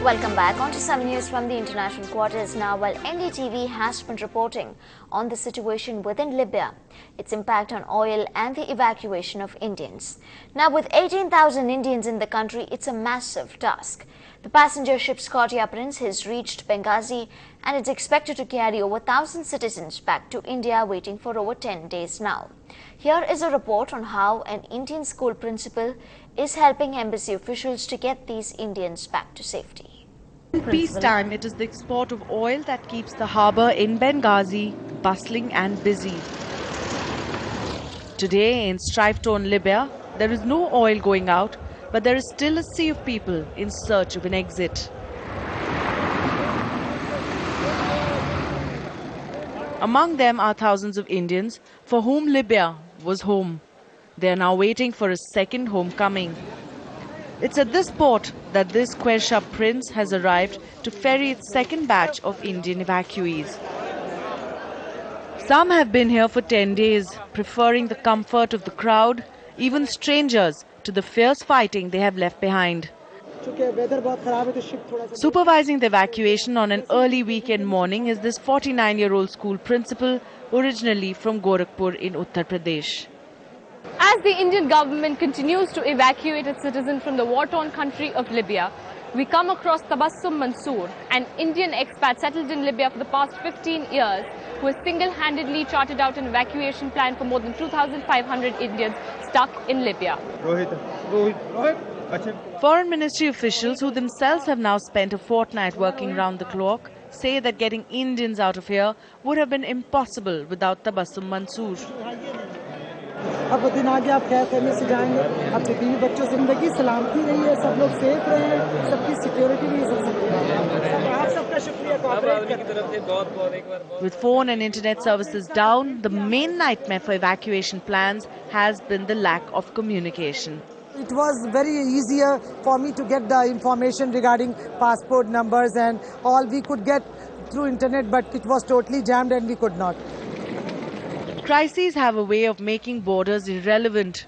Welcome back. On to some news from the international quarters now. While Ndtv has been reporting on the situation within Libya, its impact on oil and the evacuation of Indians. Now, with 18,000 Indians in the country, it's a massive task. The passenger ship Scotia Prince has reached Benghazi and it's expected to carry over 1,000 citizens back to India, waiting for over 10 days now. Here is a report on how an Indian school principal is helping embassy officials to get these Indians back to safety. In peacetime, it is the export of oil that keeps the harbour in Benghazi bustling and busy. Today, in strife-torn Libya, there is no oil going out, but there is still a sea of people in search of an exit. Among them are thousands of Indians for whom Libya was home. They are now waiting for a second homecoming. It's at this port that this Scotia Prince has arrived to ferry its second batch of Indian evacuees. Some have been here for 10 days, preferring the comfort of the crowd, even strangers, to the fierce fighting they have left behind. Supervising the evacuation on an early weekend morning is this 49-year-old school principal, originally from Gorakhpur in Uttar Pradesh. As the Indian government continues to evacuate its citizens from the war-torn country of Libya, we come across Tabassum Mansoor, an Indian expat settled in Libya for the past 15 years, who has single-handedly charted out an evacuation plan for more than 2,500 Indians stuck in Libya. Foreign Ministry officials, who themselves have now spent a fortnight working round the clock, say that getting Indians out of here would have been impossible without Tabassum Mansoor. अब वो दिन आ गया, आप खैर खैरियत से जाएंगे, अपने बीवी बच्चों जिंदगी सलामती रही है, सब लोग सेफ रहे हैं, सबकी सिक्योरिटी भी सबसे आप सबका शुक्रिया cooperate. With phone and internet services down, the main nightmare for evacuation plans has been the lack of communication. It was very easier for me to get the information regarding passport numbers and all we could get through internet, but it was totally jammed and we could not. Crises have a way of making borders irrelevant.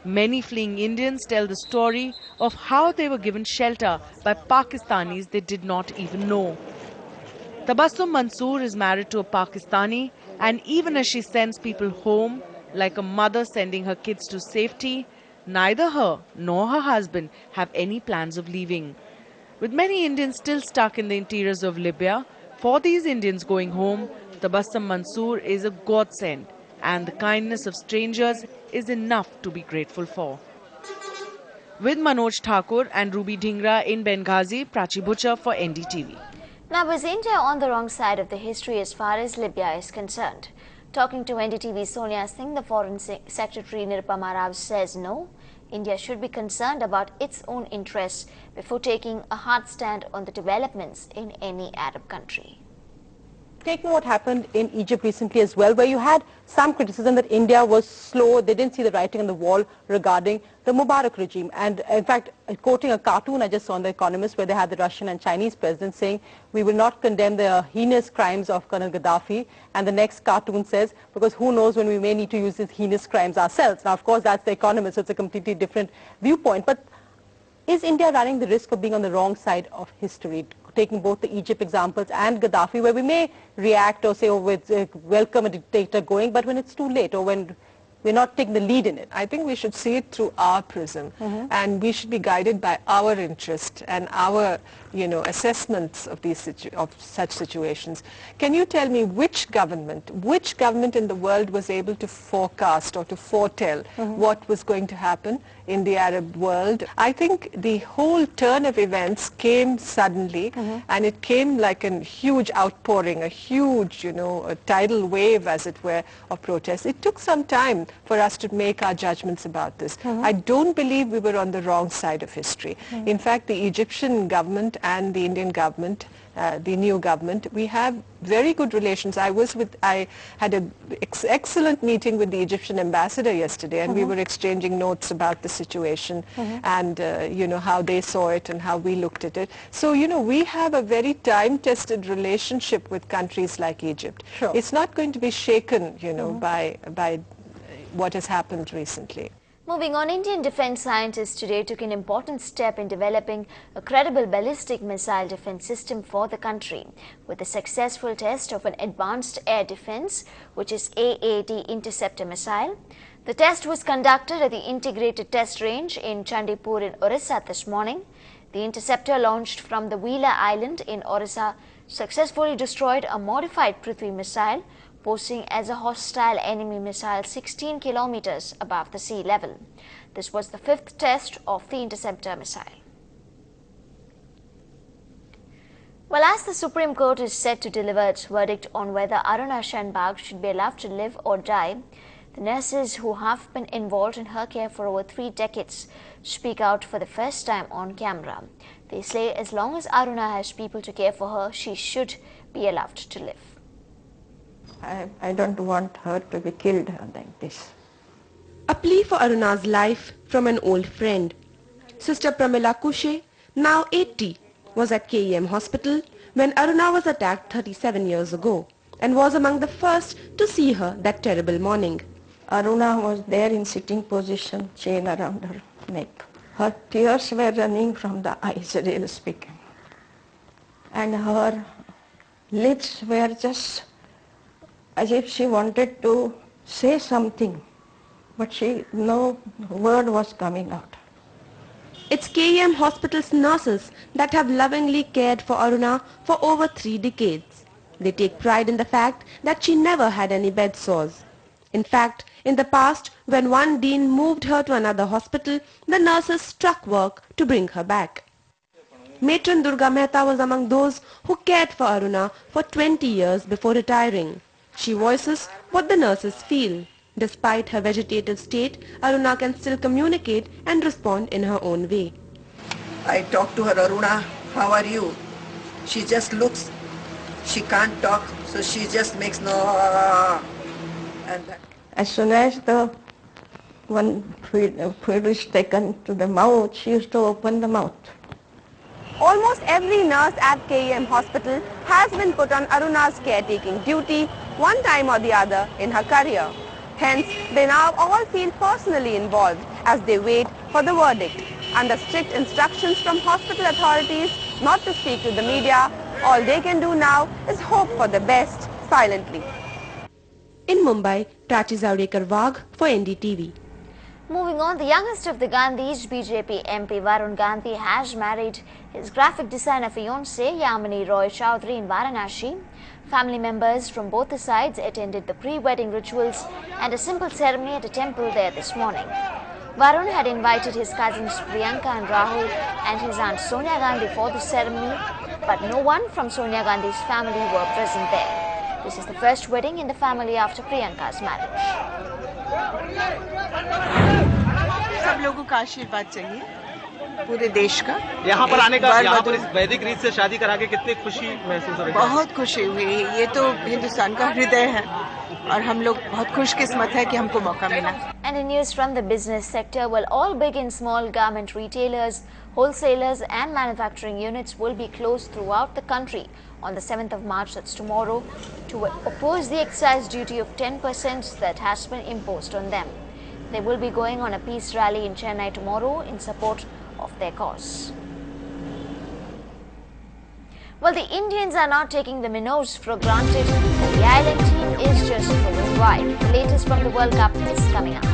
Many fleeing Indians tell the story of how they were given shelter by Pakistanis they did not even know. Tabassum Mansoor is married to a Pakistani, and even as she sends people home, like a mother sending her kids to safety, neither her nor her husband have any plans of leaving. With many Indians still stuck in the interiors of Libya, for these Indians going home, Tabassum Mansoor is a godsend, and the kindness of strangers is enough to be grateful for. With Manoj Thakur and Ruby Dhingra in Benghazi, Prachi Butcher for NDTV. Now, is India on the wrong side of the history as far as Libya is concerned? Talking to NDTV's Sonia Singh, the Foreign Secretary Nirupama Rao says no. India should be concerned about its own interests before taking a hard stand on the developments in any Arab country. Taking what happened in Egypt recently as well, where you had some criticism that India was slow, they didn't see the writing on the wall regarding the Mubarak regime. And in fact, quoting a cartoon I just saw on The Economist, where they had the Russian and Chinese presidents saying, we will not condemn the heinous crimes of Colonel Gaddafi. And the next cartoon says, because who knows when we may need to use these heinous crimes ourselves. Now, of course, that's The Economist, so it's a completely different viewpoint. But is India running the risk of being on the wrong side of history? Taking both the Egypt examples and Gaddafi, where we may react or say, oh, welcome a dictator going, but when it's too late or when we're not taking the lead in it. I think we should see it through our prism, and we should be guided by our interest and our, assessments of such situations. Can you tell me which government in the world was able to forecast or to foretell what was going to happen in the Arab world? I think the whole turn of events came suddenly, and it came like a huge outpouring, a huge, a tidal wave, as it were, of protests. It took some time for us to make our judgments about this. I don't believe we were on the wrong side of history. In fact, the Egyptian government and the Indian government, the new government, we have very good relations. I had an excellent meeting with the Egyptian ambassador yesterday, and we were exchanging notes about the situation and, how they saw it and how we looked at it. So, we have a very time-tested relationship with countries like Egypt. Sure. It's not going to be shaken, by what has happened recently. Moving on, Indian defence scientists today took an important step in developing a credible ballistic missile defence system for the country with the successful test of an advanced air defence, which is AAD interceptor missile. The test was conducted at the Integrated Test Range in Chandipur in Orissa this morning. The interceptor, launched from the Wheeler Island in Orissa, successfully destroyed a modified Prithvi missile, posing as a hostile enemy missile 16 kilometers above the sea level. This was the fifth test of the interceptor missile. Well, as the Supreme Court is set to deliver its verdict on whether Aruna Shanbag should be allowed to live or die, the nurses who have been involved in her care for over 3 decades speak out for the first time on camera. They say as long as Aruna has people to care for her, she should be allowed to live. I don't want her to be killed like this. A plea for Aruna's life from an old friend. Sister Pramila Kushe, now 80, was at KEM hospital when Aruna was attacked 37 years ago and was among the first to see her that terrible morning. Aruna was there in sitting position, chain around her neck. Her tears were running from the eyes, really speaking. And her lips were just as if she wanted to say something, but no word was coming out. It's KEM hospital's nurses that have lovingly cared for Aruna for over 3 decades. They take pride in the fact that she never had any bed sores. In fact, in the past, when one dean moved her to another hospital, the nurses struck work to bring her back. Matron Durga Mehta was among those who cared for Aruna for 20 years before retiring. She voices what the nurses feel. Despite her vegetative state, Aruna can still communicate and respond in her own way. I talk to her, Aruna, how are you? She just looks, she can't talk, so she just makes no, and that. As soon as the one food is taken to the mouth, she used to open the mouth. Almost every nurse at KEM hospital has been put on Aruna's caretaking duty one time or the other in her career. Hence, they now all feel personally involved as they wait for the verdict. Under strict instructions from hospital authorities not to speak to the media, all they can do now is hope for the best silently. In Mumbai, Prachi Zavdekar Wagh for NDTV. Moving on, the youngest of the Gandhis, BJP MP Varun Gandhi, has married his graphic designer fiancée Yamini Roy Chowdhury in Varanasi. Family members from both the sides attended the pre-wedding rituals and a simple ceremony at a temple there this morning. Varun had invited his cousins Priyanka and Rahul and his aunt Sonia Gandhi for the ceremony, but no one from Sonia Gandhi's family were present there. This is the first wedding in the family after Priyanka's marriage. सब लोगों का आशीर्वाद चाहिए पूरे देश का। यहाँ पर आने का, यहाँ पर इस वैदिक रीत से शादी करा के कितनी खुशी महसूस हो रही है? बहुत खुशी हुई। ये तो हिंदुस्तान का हृदय है और हम लोग बहुत खुशकिस्मत है कि हमको मौका मिला। And in news from the business sector, well, all big and small garment retailers, wholesalers and manufacturing units will be closed throughout the country on the 7th of March, that's tomorrow, to oppose the excise duty of 10% that has been imposed on them. They will be going on a peace rally in Chennai tomorrow in support of their cause. Well, the Indians are not taking the minnows for granted, and the island team is just throwing wide. The latest from the World Cup is coming up.